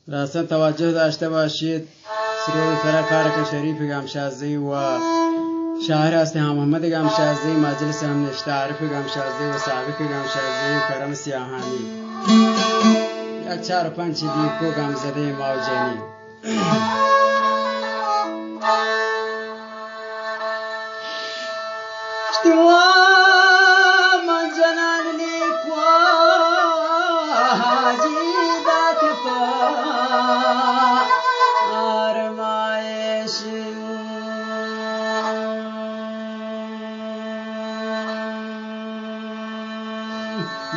راستن توجه داشته باشید سرود سرکارک شریف گمشازی و شاعر است محمد گمشازی مجلس هم نشته عارف گمشازی و سابق گمشازی و کرم سیاهانی یا 4-5 دیگو گمزده موجنی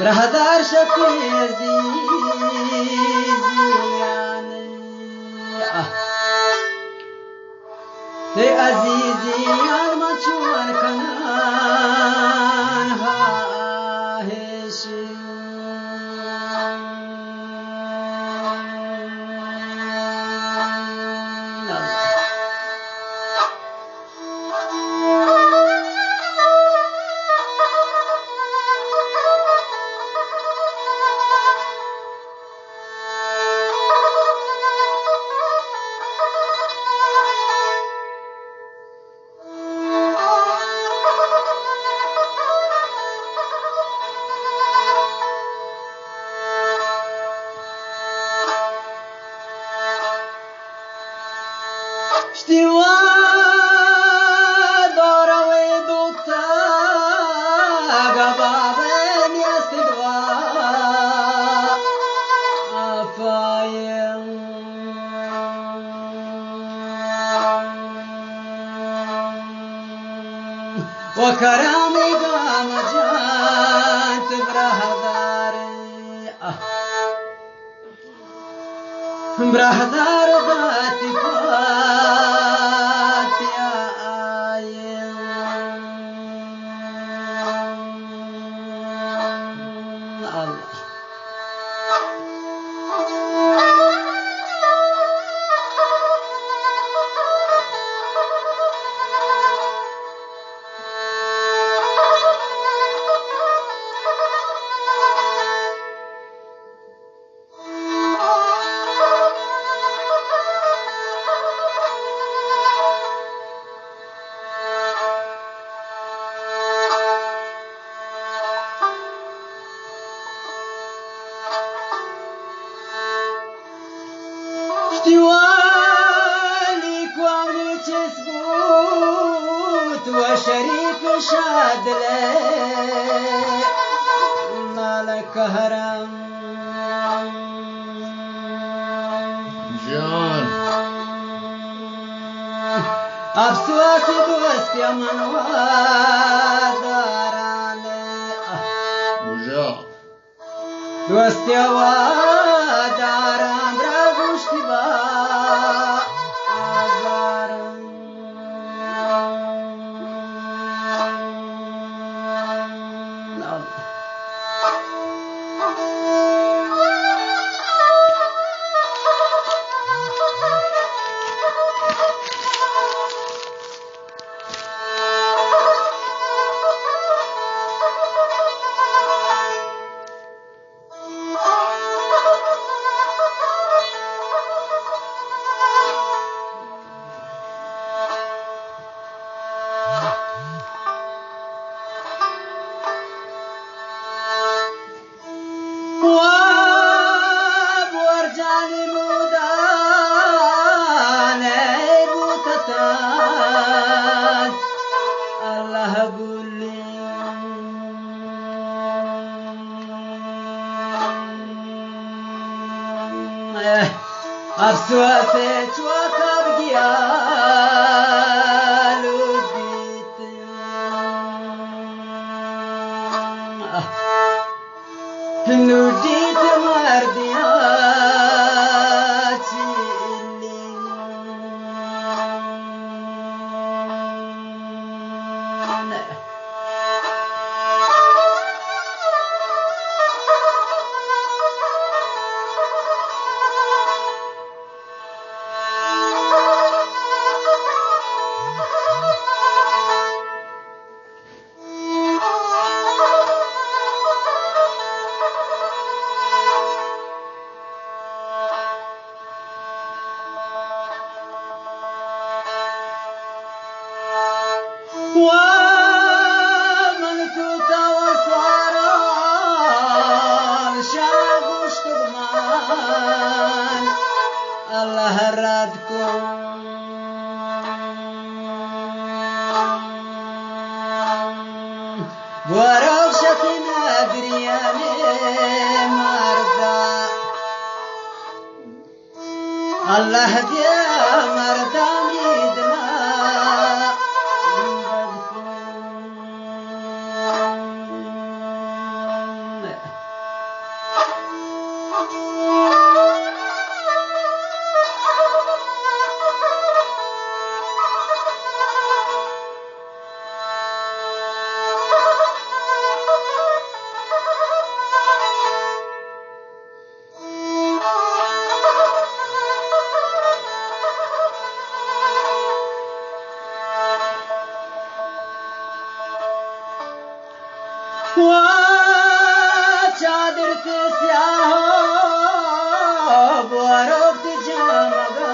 برهدار شفی عزیزیان من چون کنان هاهشی وكرامي قام جانت برهدار ذاتي فات يا آيم الله وشريف شادلي مالك هرم جان أبسوات دوست يا من وداراني وجا دوست يا وداران رغوشتي با أبسواتي توكب ديالو بيت نوديت مردياتي رد کن برو شتی نگریانه مردا الله دیا مردا میدنا चादर से स्याह बरफ जमगा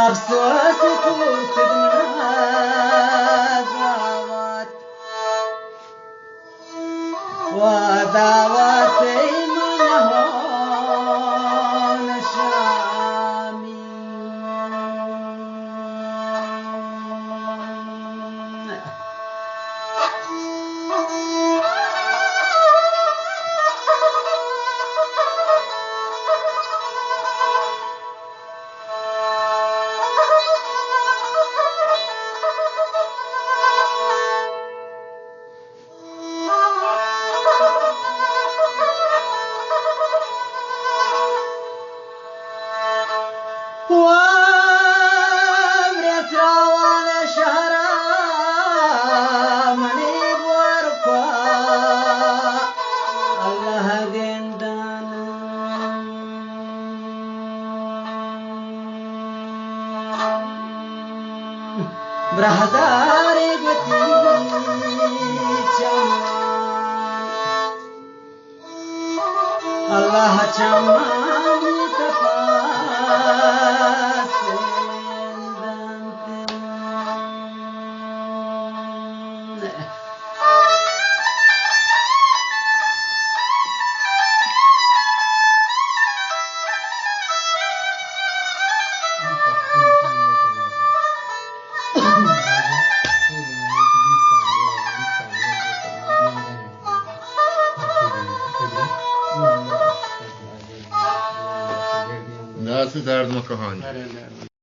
अफसोस खुदना दावत व दावत मन हो برهدار گتی چمان الله چمان تپاس ناس درد مکهانی